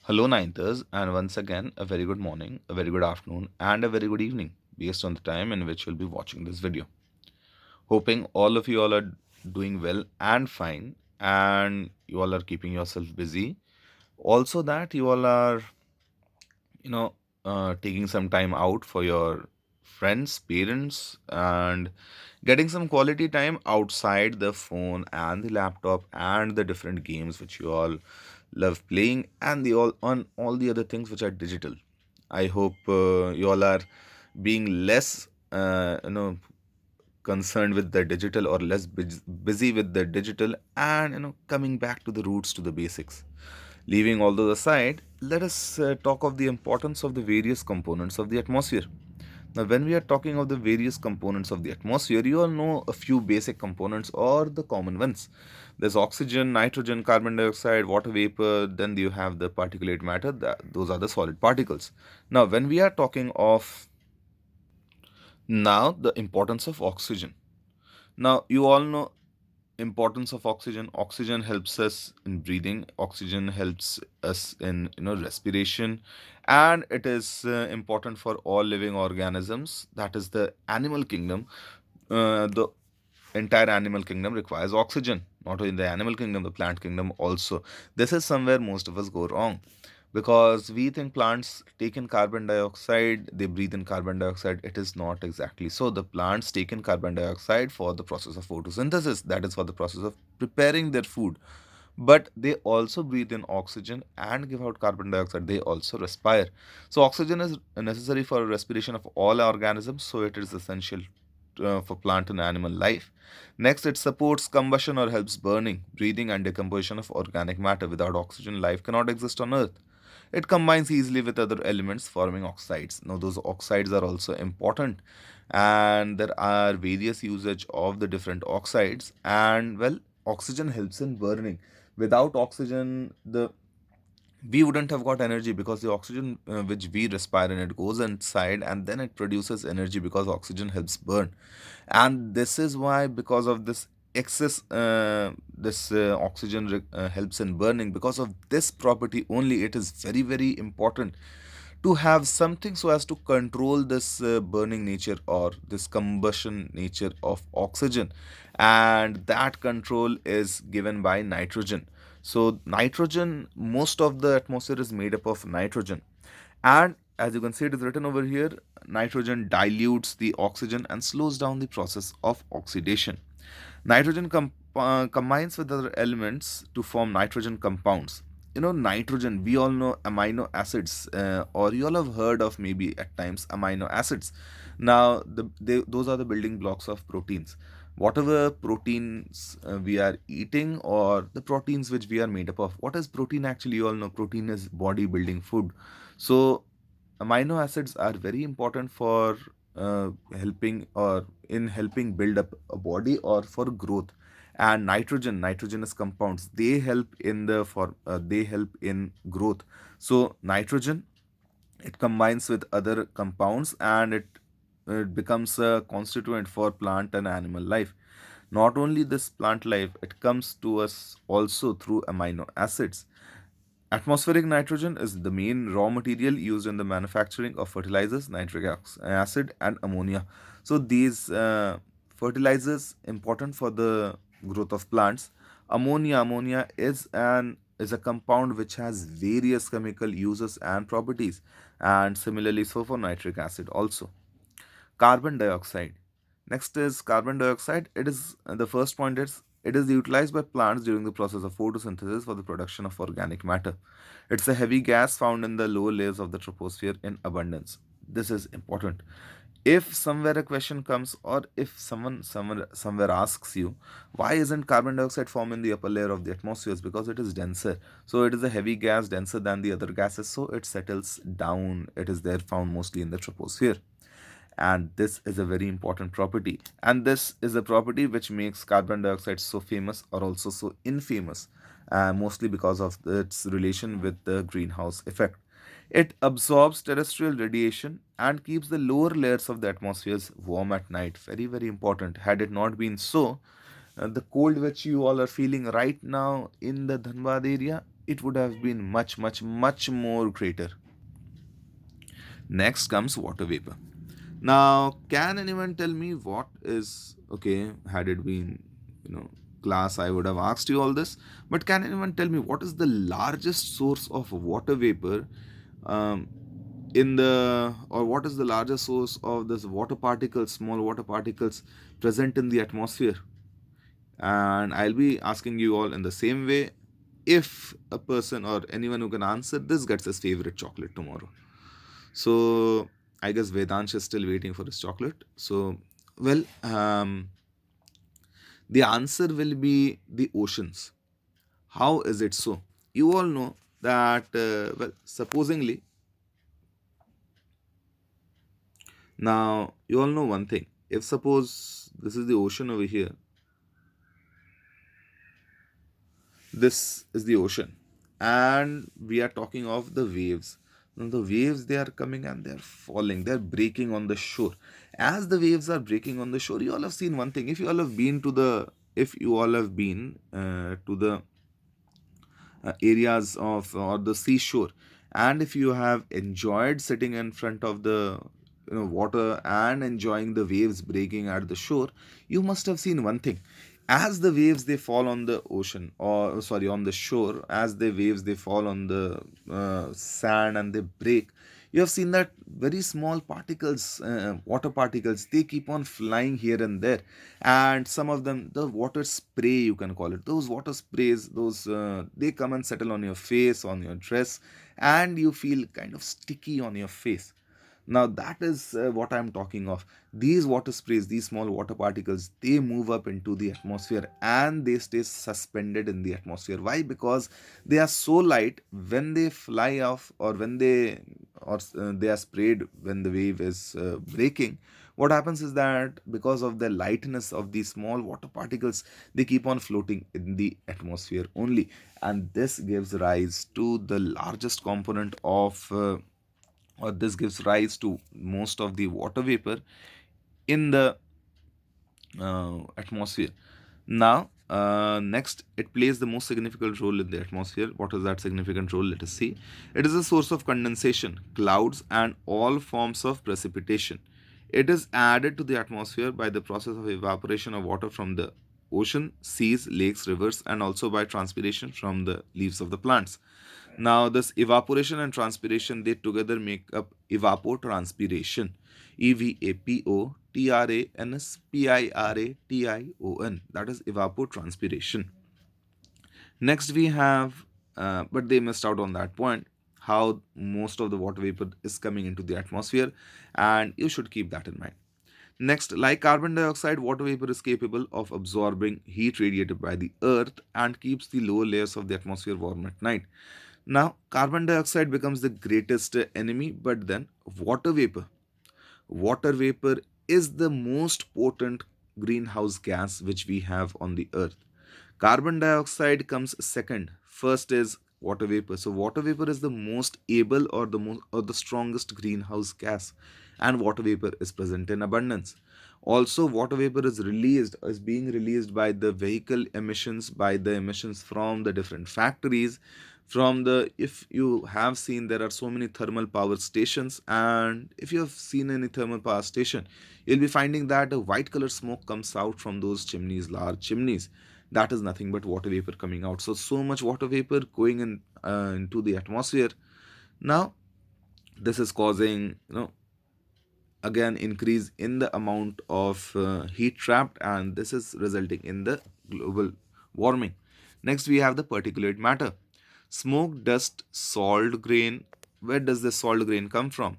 Hello, Ninthers, and once again, a very good morning, a very good afternoon, and a very good evening, based on the time in which you'll be watching this video. Hoping all of you all are doing well and fine, and you all are keeping yourself busy. Also, that you all are, you know, taking some time out for your friends, parents, and getting some quality time outside the phone and the laptop and the different games which you all love playing and the all the other things which are digital. I hope you all are being less concerned with the digital or less busy with the digital and coming back to the roots, to the basics. Leaving all those aside, let us talk of the importance of the various components of the atmosphere. Now, when we are talking of the various components of the atmosphere, you all know a few basic components or the common ones. There's oxygen, nitrogen, carbon dioxide, water vapor, then you have the particulate matter, those are the solid particles. Now, when we are talking of now the importance of oxygen. Now, you all know importance of oxygen. Oxygen helps us in breathing. Oxygen helps us in respiration, and it is important for all living organisms. That is the animal kingdom. The entire animal kingdom requires oxygen. Not only the animal kingdom, the plant kingdom also. This is somewhere most of us go wrong because we think plants take in carbon dioxide, they breathe in carbon dioxide. It is not exactly so. The plants take in carbon dioxide for the process of photosynthesis, that is for the process of preparing their food, but they also breathe in oxygen and give out carbon dioxide. They also respire. So oxygen is necessary for respiration of all organisms, so it is essential for plant and animal life. Next, it supports combustion or helps burning, breathing, and decomposition of organic matter. Without oxygen, life cannot exist on Earth. It combines easily with other elements, forming oxides. Now, those oxides are also important, and there are various usage of the different oxides. And well, oxygen helps in burning. Without oxygen, the we wouldn't have got energy because the oxygen which we respire in, it goes inside and then it produces energy because oxygen helps burn. And this is why, because of this excess this oxygen helps in burning, because of this property only, it is very very important to have something so as to control this burning nature or this combustion nature of oxygen, and that control is given by nitrogen. So nitrogen, most of the atmosphere is made up of nitrogen, and as you can see, it is written over here, nitrogen dilutes the oxygen and slows down the process of oxidation. Nitrogen combines with other elements to form nitrogen compounds. Nitrogen, we all know amino acids, or you all have heard of maybe at times amino acids. Now, those are the building blocks of proteins. Whatever proteins we are eating, or the proteins which we are made up of. What is protein actually? You all know protein is body building food. So, amino acids are very important for helping or in helping build up a body or for growth. And nitrogenous compounds, they help in they help in growth. So nitrogen, it combines with other compounds and it becomes a constituent for plant and animal life. Not only this plant life, it comes to us also through amino acids. Atmospheric nitrogen is the main raw material used in the manufacturing of fertilizers, nitric acid, and ammonia. So these fertilizers important for the growth of plants. Ammonia is a compound which has various chemical uses and properties, and similarly so for nitric acid also. Carbon dioxide. Next is carbon dioxide. It is the first point is it is utilized by plants during the process of photosynthesis for the production of organic matter. It's a heavy gas found in the lower layers of the troposphere in abundance. This is important. If somewhere a question comes, or if someone somewhere asks you, why isn't carbon dioxide formed in the upper layer of the atmosphere? It's because it is denser. So it is a heavy gas, denser than the other gases, so it settles down. It is there found mostly in the troposphere, and this is a very important property, and this is a property which makes carbon dioxide so famous or also so infamous, mostly because of its relation with the greenhouse effect. It absorbs terrestrial radiation and keeps the lower layers of the atmospheres warm at night. Very very important. Had it not been so, the cold which you all are feeling right now in the Dhanbad area, it would have been much, much, much more greater. Next comes water vapor. Now, can anyone tell me what is, okay, had it been, you know, class, I would have asked you all this, but can anyone tell me what is the largest source of water vapor um, or what is the largest source of this water particles, small water particles present in the atmosphere? And I'll be asking you all in the same way. If a person or anyone who can answer this gets his favorite chocolate tomorrow. So I guess Vedansh is still waiting for his chocolate. So, well, the answer will be the oceans. How is it so? You all know that, well, supposingly, now you all know one thing. If suppose this is the ocean over here, this is the ocean, and we are talking of the waves. Now the waves, they are coming and they are falling, they are breaking on the shore. As the waves are breaking on the shore, you all have seen one thing. If you all have been to the, if you all have been to the areas of or the seashore, and if you have enjoyed sitting in front of the, water and enjoying the waves breaking at the shore, you must have seen one thing. As the waves, they fall on the ocean, or sorry, on the shore, as the waves, they fall on the sand and they break, you have seen that very small particles, water particles, they keep on flying here and there. And some of them, the water spray, you can call it, those water sprays, those they come and settle on your face, on your dress, and you feel kind of sticky on your face. Now that is what I'm talking of. These water sprays, these small water particles, they move up into the atmosphere and they stay suspended in the atmosphere. Why? Because they are so light, when they fly off, or when they are sprayed when the wave is breaking. What happens is that because of the lightness of these small water particles, they keep on floating in the atmosphere only, and this gives rise to the largest component of or this gives rise to most of the water vapor in the atmosphere. Now, next, it plays the most significant role in the atmosphere. What is that significant role? Let us see. It is a source of condensation, clouds, and all forms of precipitation. It is added to the atmosphere by the process of evaporation of water from the ocean, seas, lakes, rivers, and also by transpiration from the leaves of the plants. Now, this evaporation and transpiration, they together make up evapotranspiration. EVAPOTRANSPIRATION. That is evapotranspiration. Next, we have, but they missed out on that point, how most of the water vapor is coming into the atmosphere, and you should keep that in mind. Next, like carbon dioxide, water vapor is capable of absorbing heat radiated by the earth and keeps the lower layers of the atmosphere warm at night. Now, carbon dioxide becomes the greatest enemy, but then water vapor. Water vapor is the most potent greenhouse gas which we have on the earth. Carbon dioxide comes second. First is water vapor. So water vapor is the most able, or the strongest greenhouse gas, and water vapor is present in abundance. Also, water vapor is being released by the vehicle emissions, by the emissions from the different factories, from the, if you have seen, there are so many thermal power stations, and if you have seen any thermal power station, you'll be finding that a white color smoke comes out from those chimneys, large chimneys. That is nothing but water vapor coming out. So much water vapor going in into the atmosphere. Now this is causing, again, increase in the amount of heat trapped, and this is resulting in the global warming. Next, we have the particulate matter. Smoke, dust, salt grain. Where does the salt grain come from?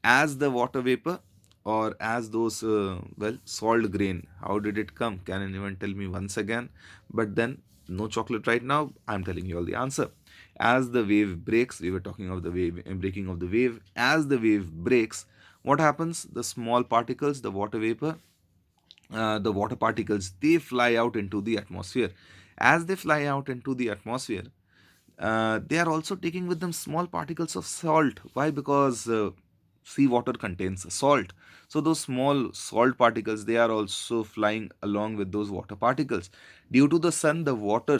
As the water vapor, or as those, well, salt grain? How did it come? Can anyone tell me once again? But then, no chocolate right now. I'm telling you all the answer. As the wave breaks, we were talking of the wave, breaking of the wave. As the wave breaks, what happens? The small particles, the water vapor, the water particles, they fly out into the atmosphere. As they fly out into the atmosphere, they are also taking with them small particles of salt. Why? Because seawater contains salt. So those small salt particles, they are also flying along with those water particles. Due to the sun, the water,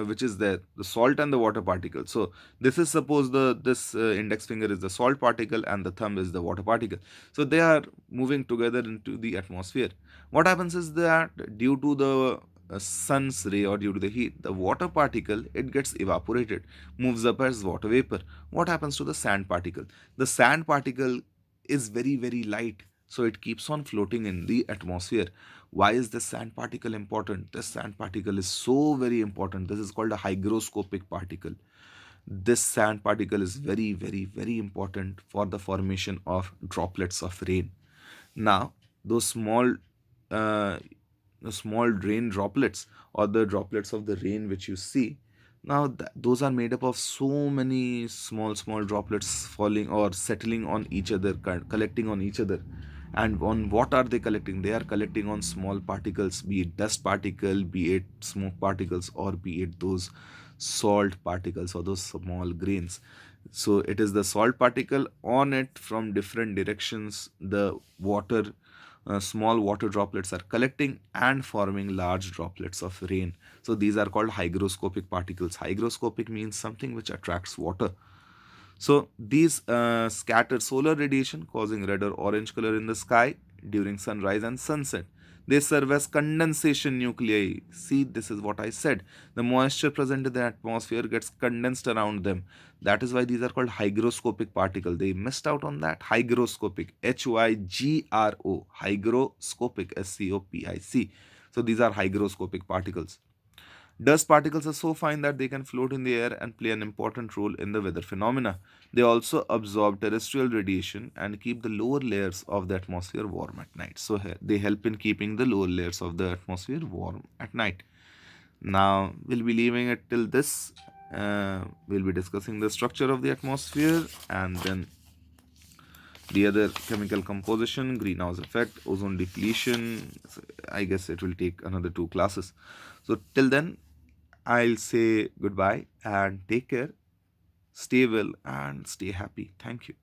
which is there, the salt and the water particle. So this is, suppose the this index finger is the salt particle and the thumb is the water particle. So they are moving together into the atmosphere. What happens is that due to the sun's ray or due to the heat, the water particle, it gets evaporated, moves up as water vapor. What happens to the sand particle? The sand particle is very very light, so it keeps on floating in the atmosphere. Why is this sand particle important? This sand particle is so very important. This is called a hygroscopic particle. This sand particle is very very very important for the formation of droplets of rain. Now those uh, small rain droplets, or the droplets of the rain which you see, now those are made up of so many small droplets falling or settling on each other, collecting on each other. And on what are they collecting? They are collecting on small particles, be it dust particle, be it smoke particles, or be it those salt particles or those small grains. So it is the salt particle. On it, from different directions, the water, small water droplets are collecting and forming large droplets of rain. So these are called hygroscopic particles. Hygroscopic means something which attracts water. So these scatter solar radiation, causing red or orange color in the sky during sunrise and sunset. They serve as condensation nuclei. See, this is what I said. The moisture present in the atmosphere gets condensed around them. That is why these are called hygroscopic particles. They missed out on that. Hygroscopic, Hygro, hygroscopic, SCOPIC. So these are hygroscopic particles. Dust particles are so fine that they can float in the air and play an important role in the weather phenomena. They also absorb terrestrial radiation and keep the lower layers of the atmosphere warm at night. So they help in keeping the lower layers of the atmosphere warm at night. Now we'll be leaving it till this. We'll be discussing the structure of the atmosphere and then the other chemical composition, greenhouse effect, ozone depletion. I guess it will take another 2 classes. So till then, I'll say goodbye and take care. Stay well and stay happy. Thank you.